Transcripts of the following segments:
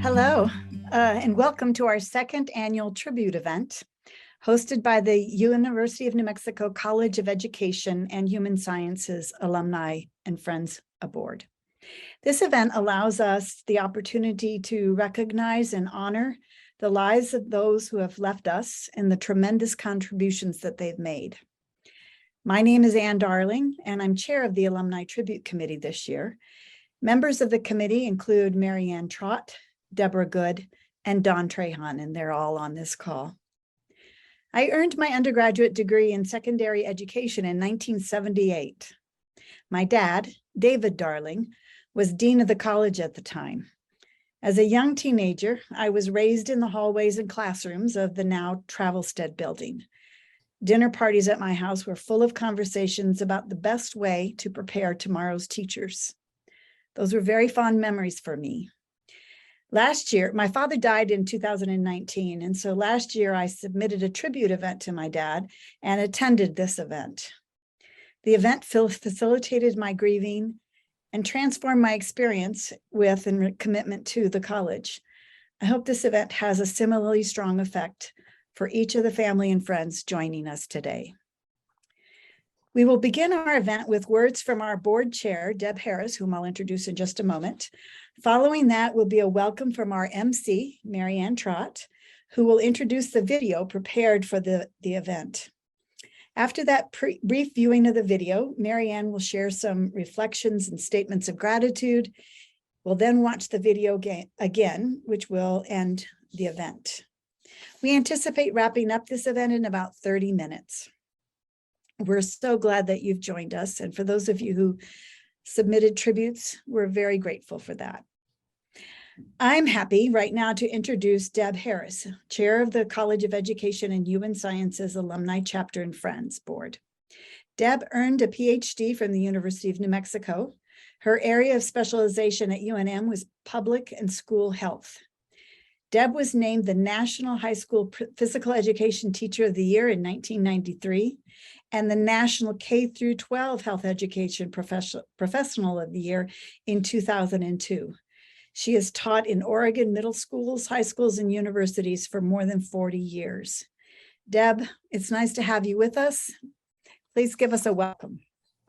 Hello, and welcome to our second annual tribute event hosted by the University of New Mexico College of Education and Human Sciences alumni and friends aboard. This event allows us the opportunity to recognize and honor the lives of those who have left us and the tremendous contributions that they've made. My name is Ann Darling, and I'm chair of the Alumni Tribute Committee this year. Members of the committee include Mary Ann Trott, Deborah Good, and Don Trehan, and they're all on this call. I earned my undergraduate degree in secondary education in 1978. My dad, David Darling, was dean of the college at the time. As a young teenager, I was raised in the hallways and classrooms of the now Travelstead building. Dinner parties at my house were full of conversations about the best way to prepare tomorrow's teachers. Those were very fond memories for me. Last year, my father died in 2019, and so last year I submitted a tribute event to my dad and attended this event. The event facilitated my grieving and transformed my experience with and commitment to the college. I hope this event has a similarly strong effect for each of the family and friends joining us today. We will begin our event with words from our board chair, Deb Harris, whom I'll introduce in just a moment. Following that will be a welcome from our MC, Mary Ann Trott, who will introduce the video prepared for the event. After that brief viewing of the video, Mary Ann will share some reflections and statements of gratitude. We'll then watch the video again, which will end the event. We anticipate wrapping up this event in about 30 minutes. We're so glad that you've joined us. And for those of you who submitted tributes, we're very grateful for that. I'm happy right now to introduce Deb Harris, chair of the College of Education and Human Sciences Alumni Chapter and Friends Board. Deb earned a PhD from the University of New Mexico. Her area of specialization at UNM was public and school health. Deb was named the National High School Physical Education Teacher of the Year in 1993 and the National K-12 Health Education Professional of the Year in 2002. She has taught in Oregon middle schools, high schools, and universities for more than 40 years. Deb, it's nice to have you with us. Please give us a welcome.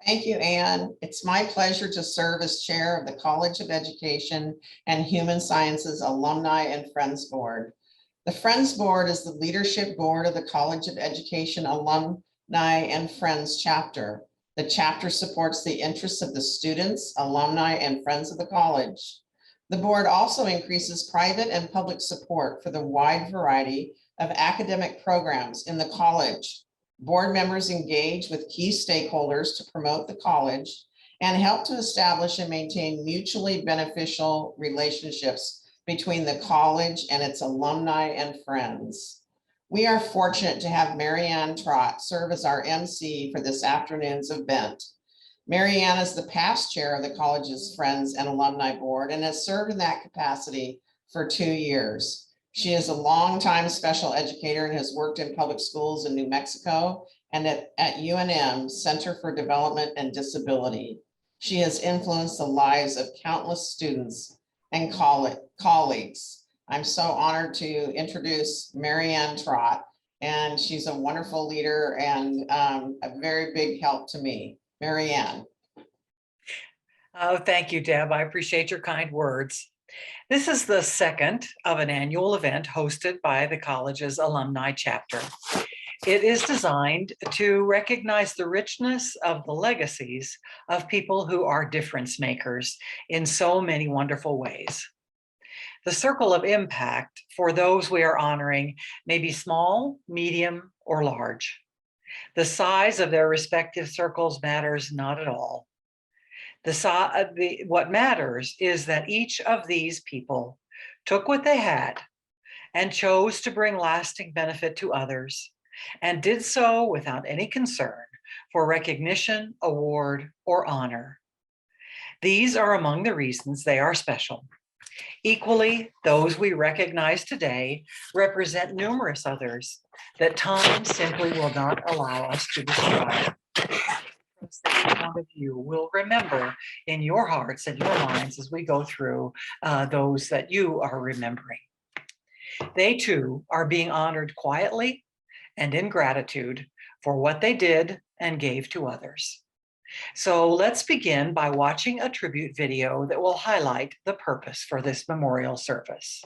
Thank you, Ann. It's my pleasure to serve as chair of the College of Education and Human Sciences Alumni and Friends Board. The Friends Board is the leadership board of the College of Education Alumni and Friends Chapter. The chapter supports the interests of the students, alumni, and friends of the college. The board also increases private and public support for the wide variety of academic programs in the college. Board members engage with key stakeholders to promote the college and help to establish and maintain mutually beneficial relationships between the college and its alumni and friends. We are fortunate to have Mary Ann Trott serve as our MC for this afternoon's event. Mary Ann is the past chair of the college's Friends and Alumni Board and has served in that capacity for 2 years. She is a longtime special educator and has worked in public schools in New Mexico and at UNM Center for Development and Disability. She has influenced the lives of countless students and colleagues. I'm so honored to introduce Mary Ann Trott, and she's a wonderful leader and a very big help to me. Mary Ann. Oh, thank you, Deb. I appreciate your kind words. This is the second of an annual event hosted by the college's alumni chapter. It is designed to recognize the richness of the legacies of people who are difference makers in so many wonderful ways. The circle of impact for those we are honoring may be small, medium, or large. The size of their respective circles matters not at all. What matters is that each of these people took what they had and chose to bring lasting benefit to others, and did so without any concern for recognition, award, or honor. These are among the reasons they are special. Equally, those we recognize today represent numerous others that time simply will not allow us to describe. From one of you will remember in your hearts and your minds as we go through those that you are remembering. They too are being honored quietly and in gratitude for what they did and gave to others. So let's begin by watching a tribute video that will highlight the purpose for this memorial service.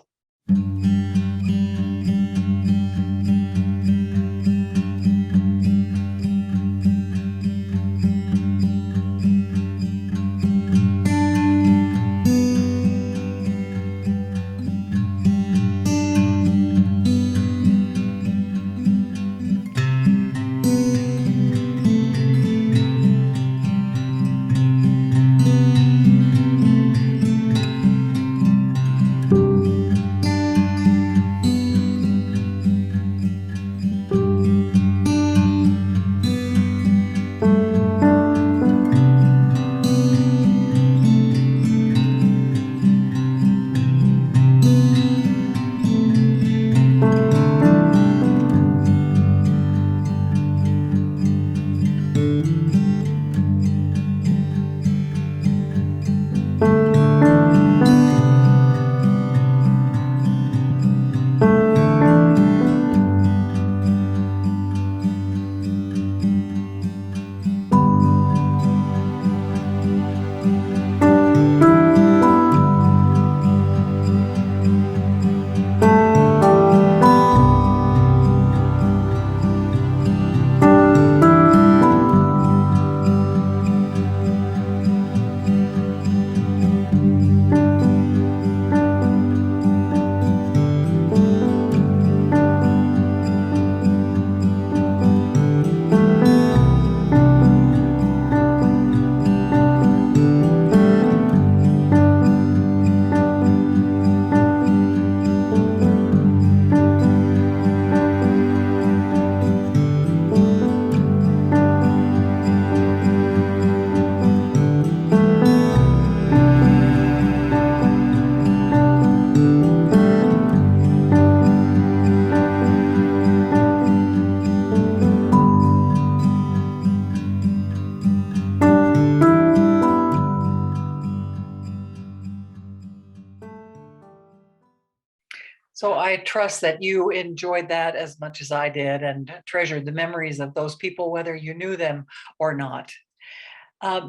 So I trust that you enjoyed that as much as I did and treasured the memories of those people, whether you knew them or not.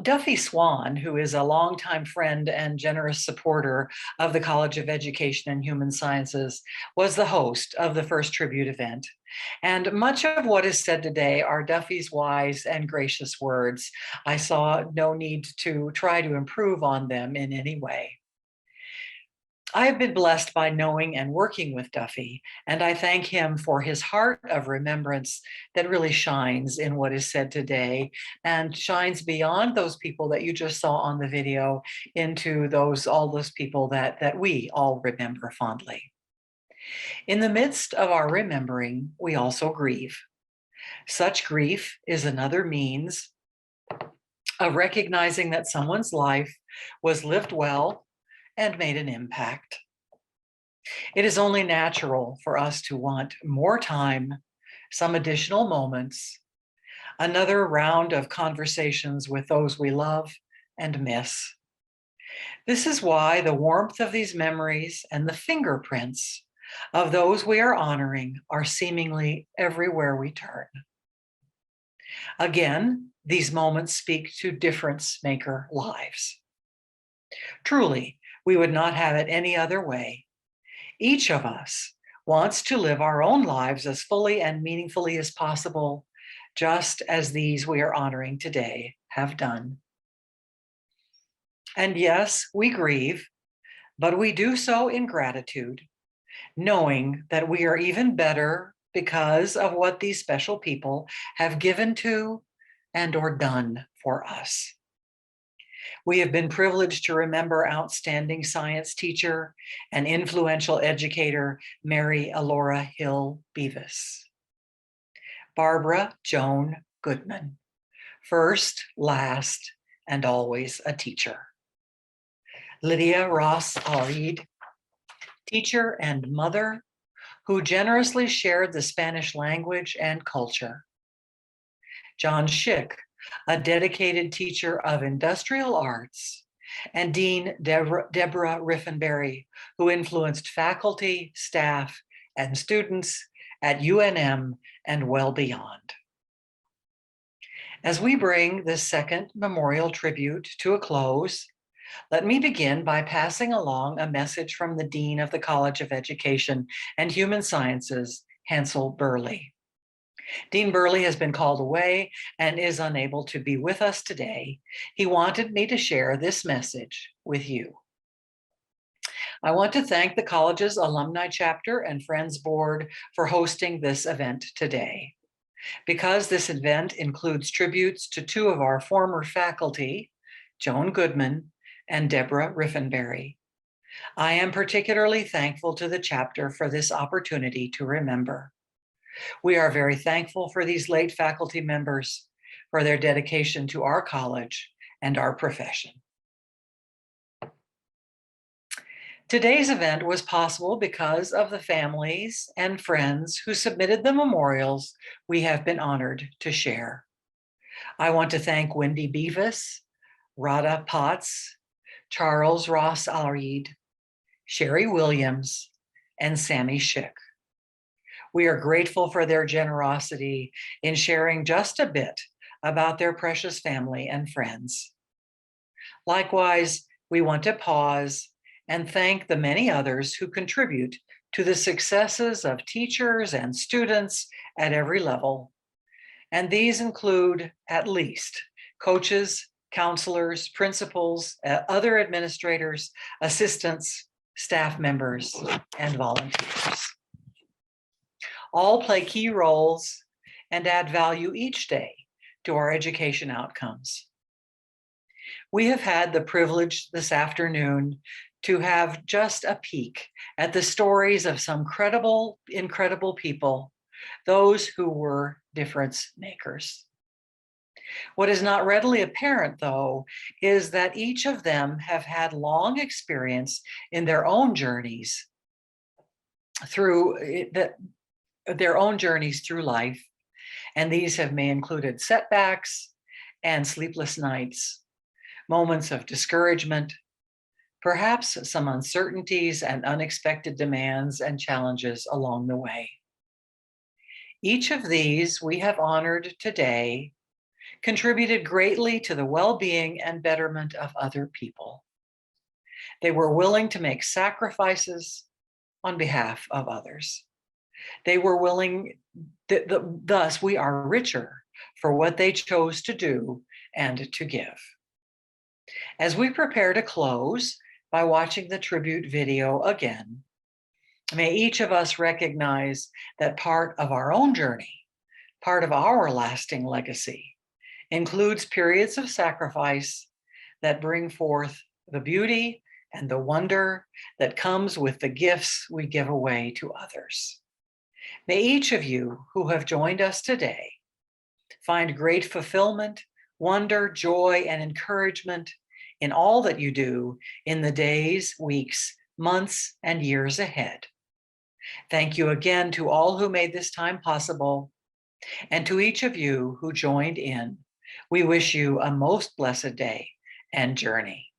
Duffy Swan, who is a longtime friend and generous supporter of the College of Education and Human Sciences, was the host of the first tribute event. And much of what is said today are Duffy's wise and gracious words. I saw no need to try to improve on them in any way. I have been blessed by knowing and working with Duffy, and I thank him for his heart of remembrance that really shines in what is said today and shines beyond those people that you just saw on the video into all those people that we all remember fondly. In the midst of our remembering, we also grieve. Such grief is another means of recognizing that someone's life was lived well and made an impact. It is only natural for us to want more time, some additional moments, another round of conversations with those we love and miss. This is why the warmth of these memories and the fingerprints of those we are honoring are seemingly everywhere we turn. Again, these moments speak to difference maker lives. Truly, we would not have it any other way. Each of us wants to live our own lives as fully and meaningfully as possible, just as these we are honoring today have done. And yes, we grieve, but we do so in gratitude, knowing that we are even better because of what these special people have given to and or done for us. We have been privileged to remember outstanding science teacher and influential educator, Mary Alora Hill Beavis. Barbara Joan Goodman, first, last, and always a teacher. Lydia Ross Alreed, teacher and mother who generously shared the Spanish language and culture. John Schick, a dedicated teacher of industrial arts, and Dean Deborah Riffenberry, who influenced faculty, staff, and students at UNM and well beyond. As we bring this second memorial tribute to a close, let me begin by passing along a message from the Dean of the College of Education and Human Sciences, Hansel Burley. Dean Burley has been called away and is unable to be with us today. He wanted me to share this message with you. I want to thank the college's alumni chapter and Friends Board for hosting this event today. Because this event includes tributes to two of our former faculty, Joan Goodman and Deborah Riffenberry, I am particularly thankful to the chapter for this opportunity to remember. We are very thankful for these late faculty members, for their dedication to our college and our profession. Today's event was possible because of the families and friends who submitted the memorials we have been honored to share. I want to thank Wendy Beavis, Radha Potts, Charles Ross Alreed, Sherry Williams, and Sammy Schick. We are grateful for their generosity in sharing just a bit about their precious family and friends. Likewise, we want to pause and thank the many others who contribute to the successes of teachers and students at every level. And these include at least coaches, counselors, principals, other administrators, assistants, staff members, and volunteers. All play key roles and add value each day to our education outcomes. We have had the privilege this afternoon to have just a peek at the stories of some incredible people, those who were difference makers. What is not readily apparent, though, is that each of them have had long experience in their own journeys through life, and these may included setbacks and sleepless nights, moments of discouragement, perhaps some uncertainties and unexpected demands and challenges along the way. Each of these we have honored today contributed greatly to the well-being and betterment of other people. They were willing to make sacrifices on behalf of others. They were willing, thus we are richer for what they chose to do and to give. As we prepare to close by watching the tribute video again, may each of us recognize that part of our own journey, part of our lasting legacy, includes periods of sacrifice that bring forth the beauty and the wonder that comes with the gifts we give away to others. May each of you who have joined us today find great fulfillment, wonder, joy, and encouragement in all that you do in the days, weeks, months, and years ahead. Thank you again to all who made this time possible, and to each of you who joined in. We wish you a most blessed day and journey.